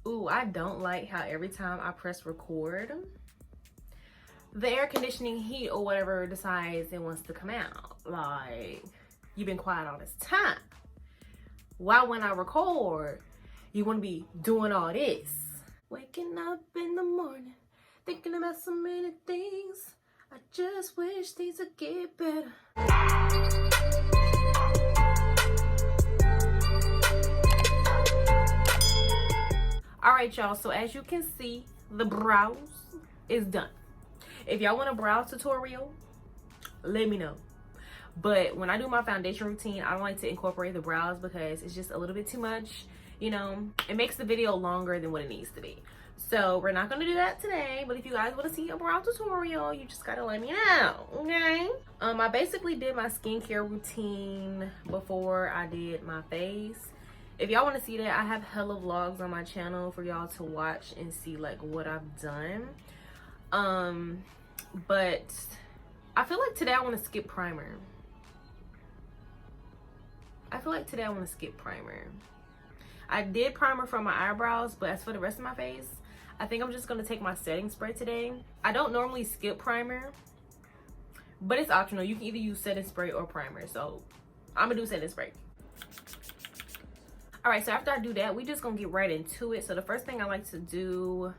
Ooh, I don't like how every time I press record, the air conditioning heat or whatever decides it wants to come out. Like, you've been quiet all this time. Why when I record, you want to be doing all this? Waking up in the morning, thinking about so many things. I just wish things would get better. Alright y'all, so as you can see, the brows is done. If y'all want a brow tutorial, let me know. But when I do my foundation routine, I don't like to incorporate the brows because it's just a little bit too much. You know, it makes the video longer than what it needs to be. So we're not gonna do that today, but if you guys want to see a brow tutorial, you just gotta let me know, okay? I basically did my skincare routine before I did my face. If y'all want to see that, I have hella vlogs on my channel for y'all to watch and see like what I've done. But I feel like today I want to skip primer. I did primer for my eyebrows, but as for the rest of my face, I think I'm just going to take my setting spray today. I don't normally skip primer, but it's optional. You can either use setting spray or primer. So I'm going to do setting spray. Alright, so after I do that, we just going to get right into it. So the first thing I like to do,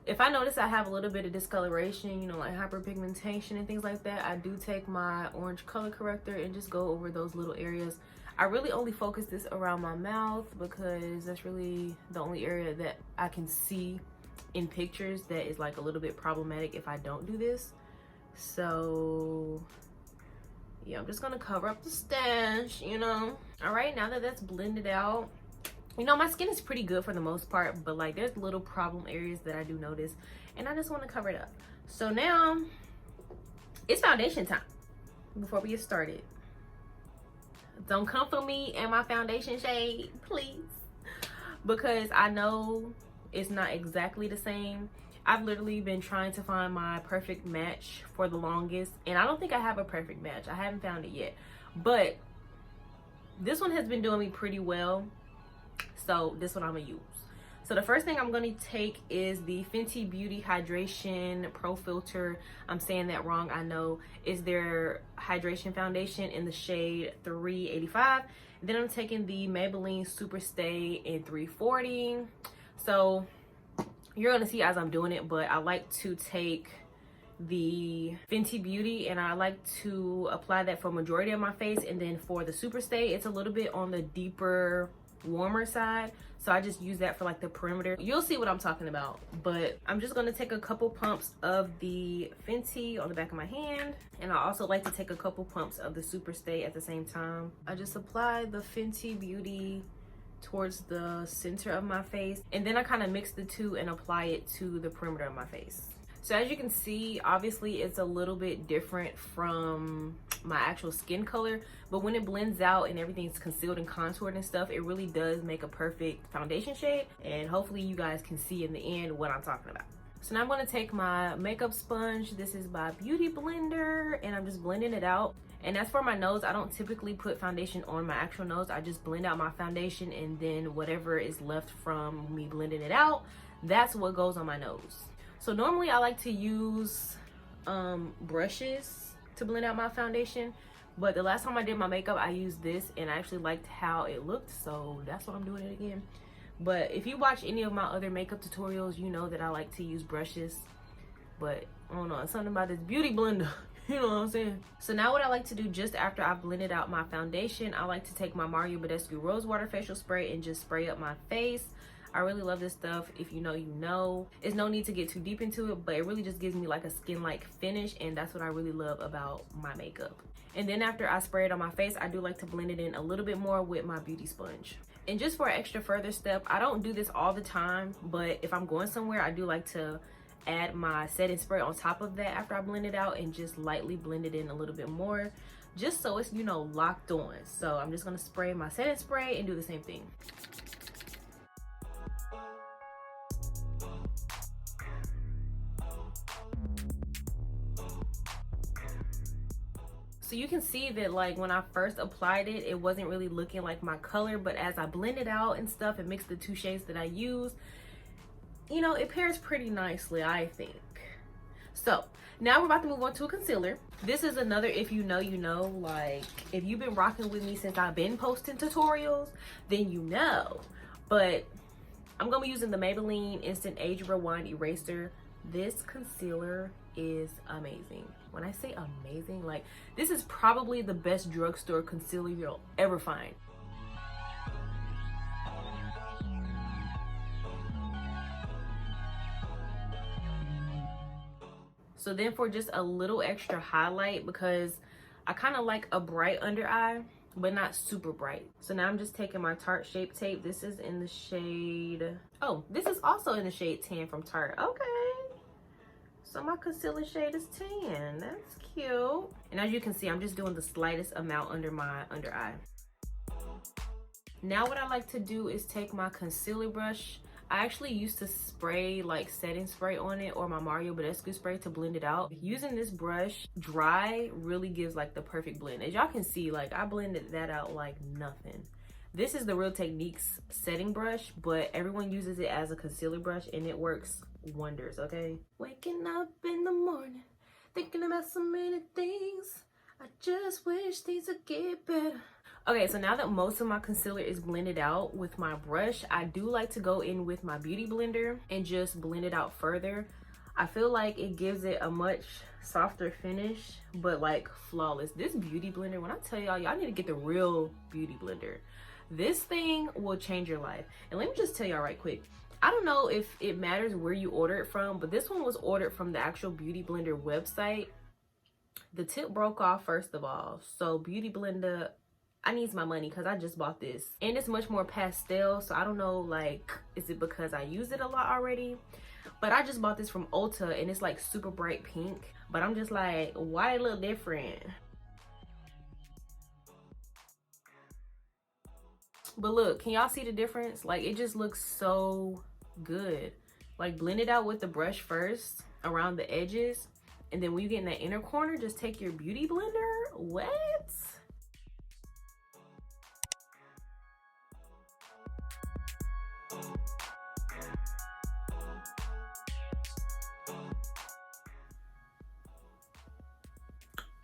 if I notice I have a little bit of discoloration, you know, like hyperpigmentation and things like that, I do take my orange color corrector and just go over those little areas. I really only focus this around my mouth because that's really the only area that I can see in pictures that is like a little bit problematic if I don't do this. So yeah, I'm just gonna cover up the stash, you know. All right, now that that's blended out, you know, my skin is pretty good for the most part, but like there's little problem areas that I do notice and I just want to cover it up. So now it's foundation time. Before we get started, don't come for me and my foundation shade, please, because I know it's not exactly the same. I've literally been trying to find my perfect match for the longest, and I don't think I have a perfect match. I haven't found it yet, but this one has been doing me pretty well, so this one I'm gonna use. So the first thing I'm going to take is the Fenty Beauty Hydration Pro Filter. I'm saying that wrong, I know. Is their hydration foundation in the shade 385. Then I'm taking the Maybelline Super Stay in 340. So you're going to see as I'm doing it, but I like to take the Fenty Beauty and I like to apply that for majority of my face, and then for the Super Stay, it's a little bit on the deeper, warmer side, so I just use that for like the perimeter. You'll see what I'm talking about, but I'm just going to take a couple pumps of the Fenty on the back of my hand, and I also like to take a couple pumps of the Super Stay at the same time. I just apply the Fenty Beauty towards the center of my face, and then I kind of mix the two and apply it to the perimeter of my face. So as you can see, obviously it's a little bit different from my actual skin color, but when it blends out and everything's concealed and contoured and stuff, it really does make a perfect foundation shade, and hopefully you guys can see in the end what I'm talking about. So now I'm going to take my makeup sponge. This is by Beauty Blender, and I'm just blending it out. And as for my nose, I don't typically put foundation on my actual nose. I just blend out my foundation, and then whatever is left from me blending it out, that's what goes on my nose. So normally I like to use brushes to blend out my foundation, but the last time I did my makeup, I used this and I actually liked how it looked, so that's why I'm doing it again. But if you watch any of my other makeup tutorials, you know that I like to use brushes, but I don't know, it's something about this Beauty Blender. You know what I'm saying? So now what I like to do just after I've blended out my foundation, I like to take my Mario Badescu Rose Water Facial Spray and just spray up my face. I really love this stuff. If you know, you know. There's no need to get too deep into it, but it really just gives me like a skin-like finish, and that's what I really love about my makeup. And then after I spray it on my face, I do like to blend it in a little bit more with my beauty sponge. And just for an extra further step, I don't do this all the time, but if I'm going somewhere, I do like to add my setting spray on top of that after I blend it out and just lightly blend it in a little bit more, just so it's, you know, locked on. So I'm just going to spray my setting spray and do the same thing. So you can see that like when I first applied it, it wasn't really looking like my color, but as I blend it out and stuff and mix the two shades that I use, you know, it pairs pretty nicely, I think. So now we're about to move on to a concealer. This is another if you know, you know. Like if you've been rocking with me since I've been posting tutorials, then you know. But I'm gonna be using the Maybelline Instant Age Rewind Eraser. This concealer is amazing. When I say amazing, like this is probably the best drugstore concealer you'll ever find. So then for just a little extra highlight, because I kind of like a bright under eye, but not super bright. So now I'm just taking my Tarte Shape Tape. This is in the shade, oh, this is also in the shade 10 from Tarte. Okay. So my concealer shade is 10. That's cute. And as you can see, I'm just doing the slightest amount under my under eye. Now what I like to do is take my concealer brush. I actually used to spray like setting spray on it or my Mario Badescu spray to blend it out. Using this brush dry really gives like the perfect blend. As y'all can see, like I blended that out like nothing. This is the Real Techniques setting brush, but everyone uses it as a concealer brush and it works wonders, okay? Waking up in the morning, thinking about so many things. I just wish things would get better. Okay, so now that most of my concealer is blended out with my brush, I do like to go in with my beauty blender and just blend it out further. I feel like it gives it a much softer finish, but like flawless. This beauty blender, when I tell y'all, y'all need to get the real beauty blender. This thing will change your life. And let me just tell y'all right quick, I don't know if it matters where you order it from, but this one was ordered from the actual Beauty Blender website. The tip broke off first of all. So Beauty Blender, I need my money because I just bought this. And it's much more pastel. So I don't know, like, is it because I use it a lot already? But I just bought this from Ulta and it's like super bright pink. But I'm just like, why it look different? But look, can y'all see the difference? Like it just looks so good. Like blend it out with the brush first around the edges. And then when you get in that inner corner, just take your beauty blender. What?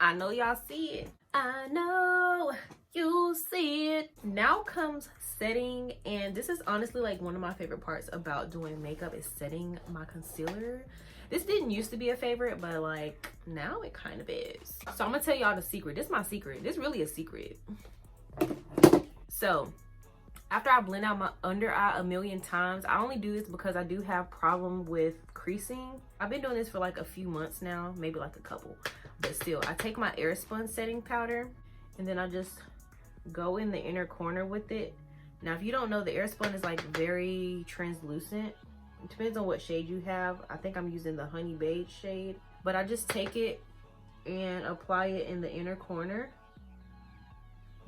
I know y'all see it. I know you see it. Now comes setting, and this is honestly like one of my favorite parts about doing makeup is setting my concealer. This didn't used to be a favorite, but like now it kind of is. So I'm gonna tell y'all the secret. This is my secret. This really a secret. So after I blend out my under eye a million times, I only do this because I do have problem with creasing. I've been doing this for like a few months now, maybe like a couple. But still, I take my Airspun setting powder and then I just go in the inner corner with it. Now, if you don't know, the Airspun is like very translucent. It depends on what shade you have. I think I'm using the Honey Beige shade. But I just take it and apply it in the inner corner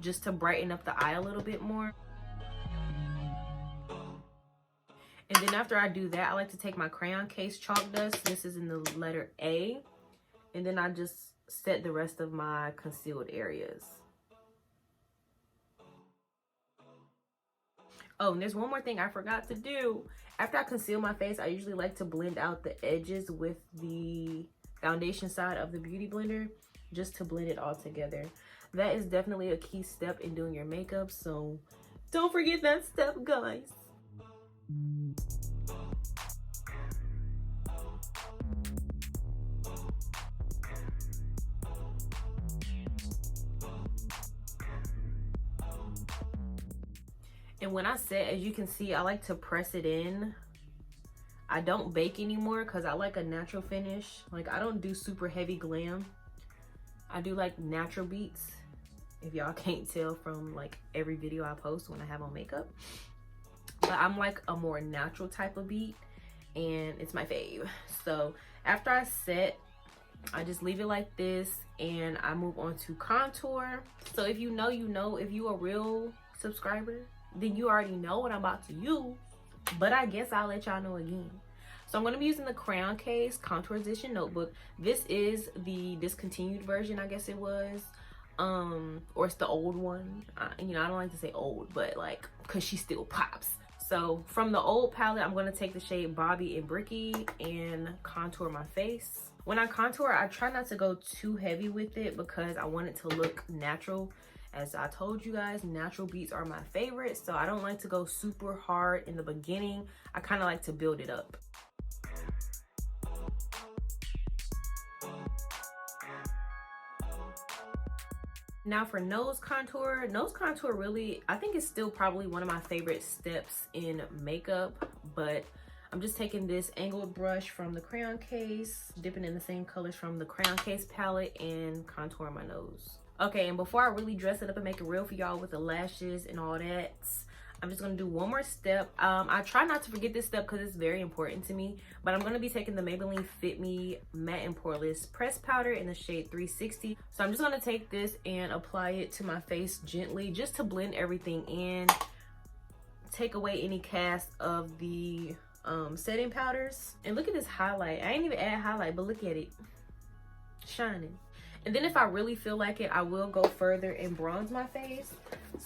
just to brighten up the eye a little bit more. And then after I do that, I like to take my crayon case chalk dust. This is in the letter A. And then I just set the rest of my concealed areas. Oh, and there's one more thing I forgot to do. After I conceal my face, I usually like to blend out the edges with the foundation side of the Beauty Blender just to blend it all together. That is definitely a key step in doing your makeup, so don't forget that step, guys. And when I set, as you can see, I like to press it in. I don't bake anymore because I like a natural finish. Like I don't do super heavy glam. I do like natural beats. If y'all can't tell from like every video I post when I have on makeup. But I'm like a more natural type of beat and it's my fave. So after I set, I just leave it like this and I move on to contour. So if you know, you know. If you a real subscriber, then you already know what I'm about to use, but I guess I'll let y'all know again. So I'm going to be using the Crayon Case Contour Edition Notebook. This is the discontinued version, I guess it was. or it's the old one. You know, I don't like to say old, but like, cause she still pops. So from the old palette, I'm gonna take the shade Bobby and Bricky and contour my face. When I contour, I try not to go too heavy with it because I want it to look natural. As I told you guys, natural beats are my favorite, so I don't like to go super hard in the beginning. I kind of like to build it up. Now for nose contour really, I think it's still probably one of my favorite steps in makeup, but I'm just taking this angled brush from the crayon case, dipping in the same colors from the crayon case palette, and contouring my nose. Okay, and before I really dress it up and make it real for y'all with the lashes and all that, I'm just gonna do one more step. I try not to forget this step because it's very important to me, but I'm gonna be taking the Maybelline Fit Me Matte and Poreless Pressed Powder in the shade 360. So I'm just gonna take this and apply it to my face gently, just to blend everything in, take away any cast of the setting powders. And look at this highlight. I ain't even add highlight, but look at it, shining. And then if I really feel like it, I will go further and bronze my face.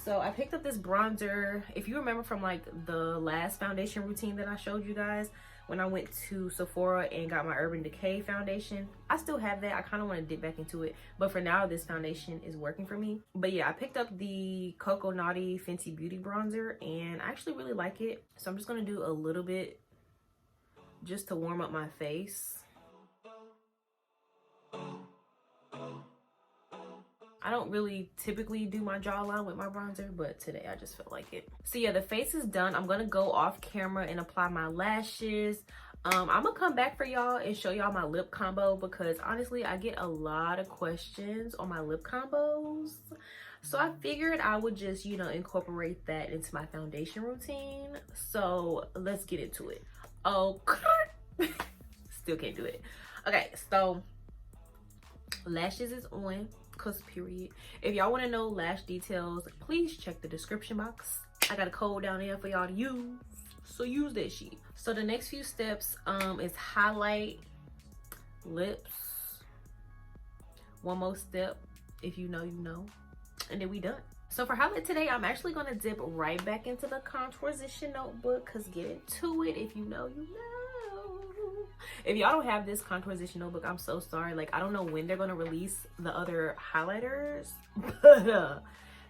So I picked up this bronzer. If you remember from like the last foundation routine that I showed you guys, when I went to Sephora and got my Urban Decay foundation, I still have that. I kind of want to dip back into it, but for now this foundation is working for me. But yeah, I picked up the Coco Naughty Fenty Beauty bronzer and I actually really like it. So I'm just going to do a little bit just to warm up my face. I don't really typically do my jawline with my bronzer, but today I just felt like it. So yeah, the face is done. I'm gonna go off camera and apply my lashes. I'm gonna come back for y'all and show y'all my lip combo because honestly, I get a lot of questions on my lip combos. So I figured I would just, you know, incorporate that into my foundation routine. So let's get into it. Oh, still can't do it. Okay, so lashes is on. Cause period. If y'all want to know lash details, please check the description box. I got a code down there for y'all to use, so use that shit. So the next few steps is highlight, lips, one more step, if you know you know, and then we done. So for highlight today, I'm actually gonna dip right back into the Contourization notebook, cause get into it. If you know you know. If y'all don't have this Contourization notebook, I'm so sorry. Like, I don't know when they're gonna release the other highlighters, but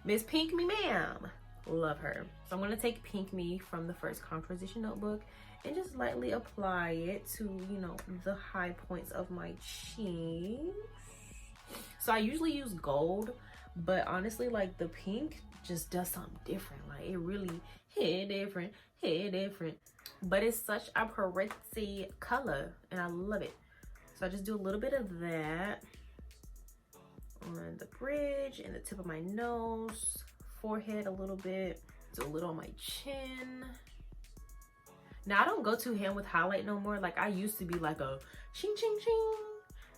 Miss Pink Me ma'am, love her. So I'm gonna take Pink Me from the first Contourization notebook and just lightly apply it to, you know, the high points of my cheeks. So I usually use gold, but honestly, like, the pink just does something different. Like, it really hit different. But it's such a pretty color and I love it. So I just do a little bit of that on the bridge and the tip of my nose, forehead a little bit, do a little on my chin. Now I don't go too ham with highlight no more. Like, I used to be like a ching ching ching.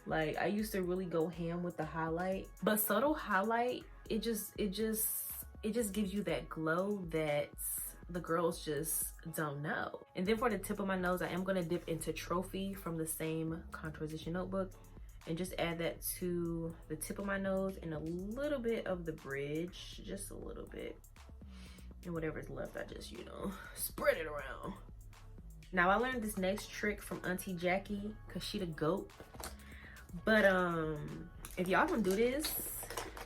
Like, I used to really go ham with the highlight, but subtle highlight, it just gives you that glow that the girls just don't know. And then for the tip of my nose, I am going to dip into Trophy from the same Contourization notebook and just add that to the tip of my nose and a little bit of the bridge, just a little bit. And whatever's left, I just, you know, spread it around. Now I learned this next trick from Auntie Jackie because she the GOAT. But if y'all gonna do this,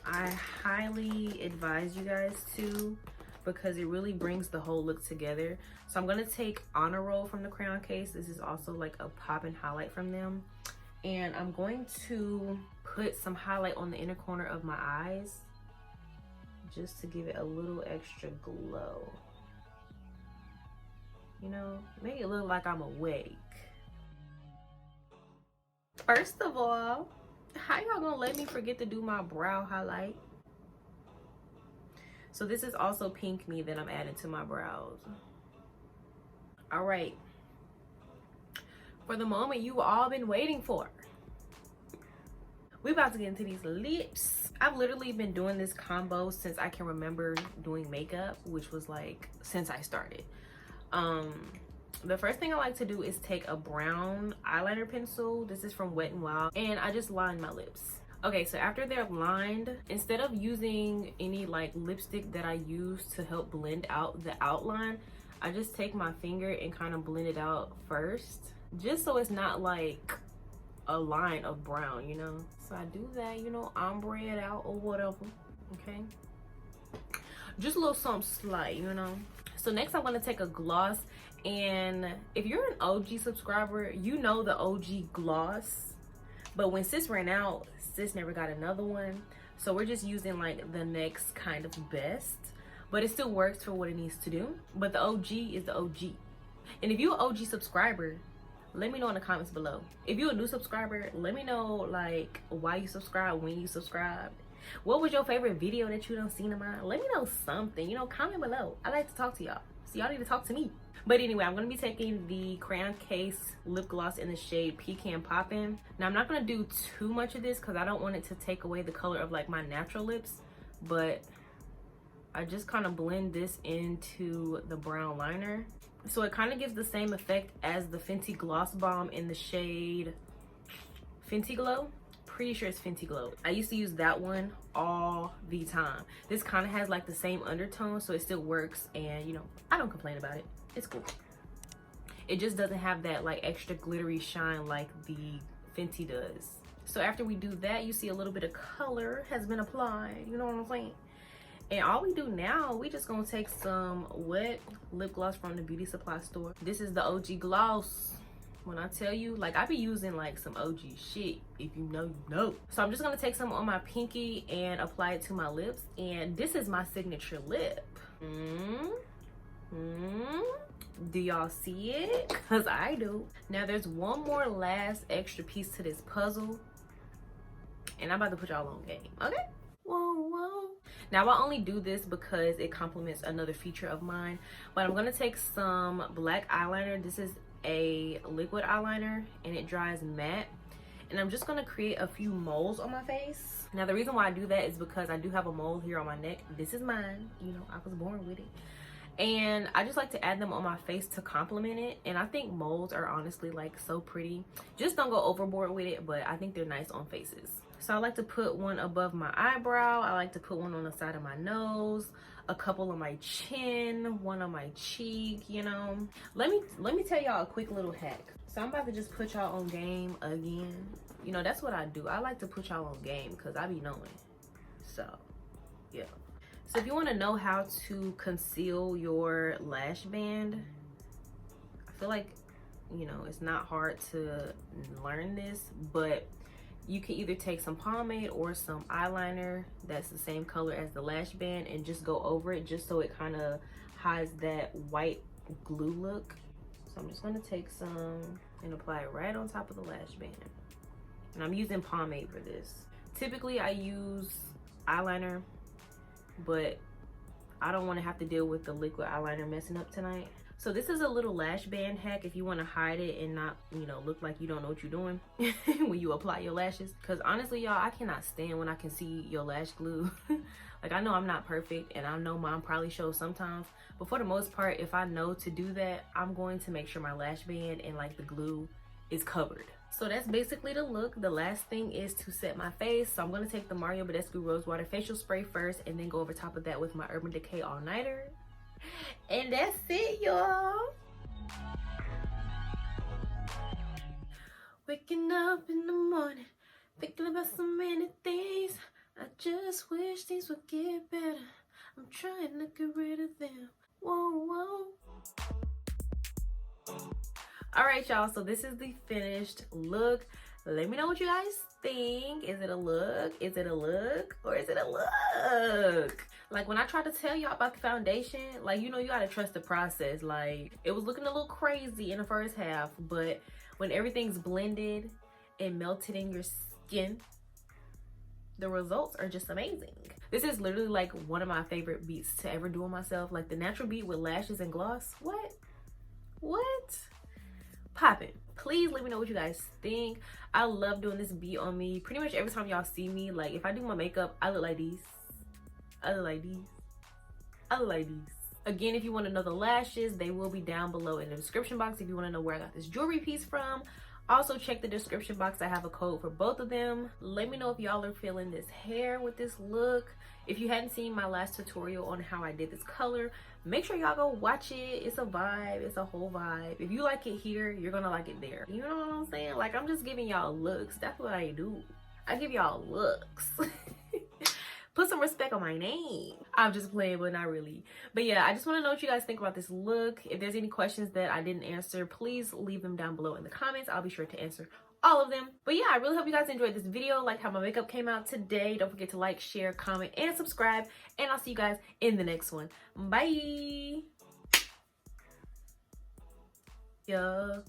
I highly advise you guys to, because it really brings the whole look together. So I'm gonna take Honor Roll from the crayon case. This is also like a pop-in highlight from them. And I'm going to put some highlight on the inner corner of my eyes just to give it a little extra glow. You know, make it look like I'm awake. First of all, how y'all gonna let me forget to do my brow highlight? So this is also Pink Me that I'm adding to my brows. All right, for the moment you all been waiting for, we're about to get into these lips. I've literally been doing this combo since I can remember doing makeup, which was like since I started. The first thing I like to do is take a brown eyeliner pencil. This is from Wet n Wild, and I just line my lips. Okay, so after they're lined, instead of using any like lipstick that I use to help blend out the outline, I just take my finger and kind of blend it out first, just so it's not like a line of brown, you know. So I do that, you know, ombre it out or whatever. Okay, just a little something slight, you know. So next I'm going to take a gloss, and if you're an OG subscriber, you know the OG gloss, but when sis ran out, sis never got another one, so we're just using like the next kind of best, but it still works for what it needs to do. But the OG is the OG. And if you're an OG subscriber, let me know in the comments below. If you're a new subscriber, let me know like why you subscribe, when you subscribed, what was your favorite video that you done seen of mine. Let me know something, you know, comment below. I like to talk to y'all, so y'all need to talk to me. But anyway, I'm going to be taking the Crayon Case lip gloss in the shade Pecan Poppin'. Now I'm not going to do too much of this because I don't want it to take away the color of like my natural lips, but I just kind of blend this into the brown liner, so it kind of gives the same effect as the Fenty Gloss Bomb in the shade Fenty Glow. Pretty sure it's Fenty Glow. I used to use that one all the time. This kind of has like the same undertone, so it still works, and you know, I don't complain about it. It's cool. It just doesn't have that like extra glittery shine like the Fenty does. So after we do that, you see a little bit of color has been applied, you know what I'm saying? And all we do now, we just gonna take some wet lip gloss from the beauty supply store. This is the OG gloss. When I tell you, like, I be using like some OG shit. If you know, you know. So I'm just gonna take some on my pinky and apply it to my lips. And this is my signature lip. Do y'all see it? Cause I do. Now there's one more last extra piece to this puzzle, and I'm about to put y'all on game. Okay? Whoa, whoa. Now I only do this because it complements another feature of mine, but I'm gonna take some black eyeliner. This is a liquid eyeliner and it dries matte, and I'm just gonna create a few moles on my face. Now the reason why I do that is because I do have a mole here on my neck. This is mine, you know, I was born with it, and I just like to add them on my face to complement it. And I think moles are honestly like so pretty. Just don't go overboard with it, but I think they're nice on faces. So I like to put one above my eyebrow, I like to put one on the side of my nose, a couple on my chin, one on my cheek, you know. Let me tell y'all a quick little hack. So I'm about to just put y'all on game again. You know, that's what I do. I like to put y'all on game because I be knowing. So yeah. So if you want to know how to conceal your lash band, I feel like, you know, it's not hard to learn this, but you can either take some pomade or some eyeliner that's the same color as the lash band and just go over it, just so it kind of hides that white glue look. So I'm just going to take some and apply it right on top of the lash band. And I'm using pomade for this. Typically I use eyeliner, but I don't want to have to deal with the liquid eyeliner messing up tonight. So this is a little lash band hack if you want to hide it and not, you know, look like you don't know what you're doing when you apply your lashes. Because honestly, y'all, I cannot stand when I can see your lash glue. Like, I know I'm not perfect, and I know mine probably shows sometimes, but for the most part, if I know to do that, I'm going to make sure my lash band and like the glue is covered. So that's basically the look. The last thing is to set my face. So I'm going to take the Mario Badescu Rose Water Facial Spray first, and then go over top of that with my Urban Decay All Nighter. And that's it, y'all. Waking up in the morning, thinking about so many things. I just wish things would get better. I'm trying to get rid of them. Whoa, whoa. All right, y'all, so this is the finished look. Let me know what you guys think. Is it a look? Is it a look? Or is it a look? Like, when I try to tell y'all about the foundation, like, you know, you gotta trust the process. Like, it was looking a little crazy in the first half, but when everything's blended and melted in your skin, the results are just amazing. This is literally like one of my favorite beats to ever do on myself. Like the natural beat with lashes and gloss. What? Poppin'. Please let me know what you guys think. I love doing this beat on me. Pretty much every time y'all see me, like if I do my makeup, I look like these. I look like these. I look like these. Again, if you want to know the lashes, they will be down below in the description box. If you want to know where I got this jewelry piece from, Also check the description box. I have a code for both of them. Let me know if y'all are feeling this hair with this look. If you hadn't seen my last tutorial on how I did this color, make sure y'all go watch it. It's a vibe. It's a whole vibe. If you like it here, you're gonna like it there. You know what I'm saying? Like, I'm just giving y'all looks. That's what I do. I give y'all looks. Put some respect on my name. I'm just playing, but not really. But yeah, I just want to know what you guys think about this look. If there's any questions that I didn't answer, please leave them down below in the comments. I'll be sure to answer all of them. But yeah, I really hope you guys enjoyed this video, like how my makeup came out today. Don't forget to like, share, comment, and subscribe. And I'll see you guys in the next one. Bye. Yeah.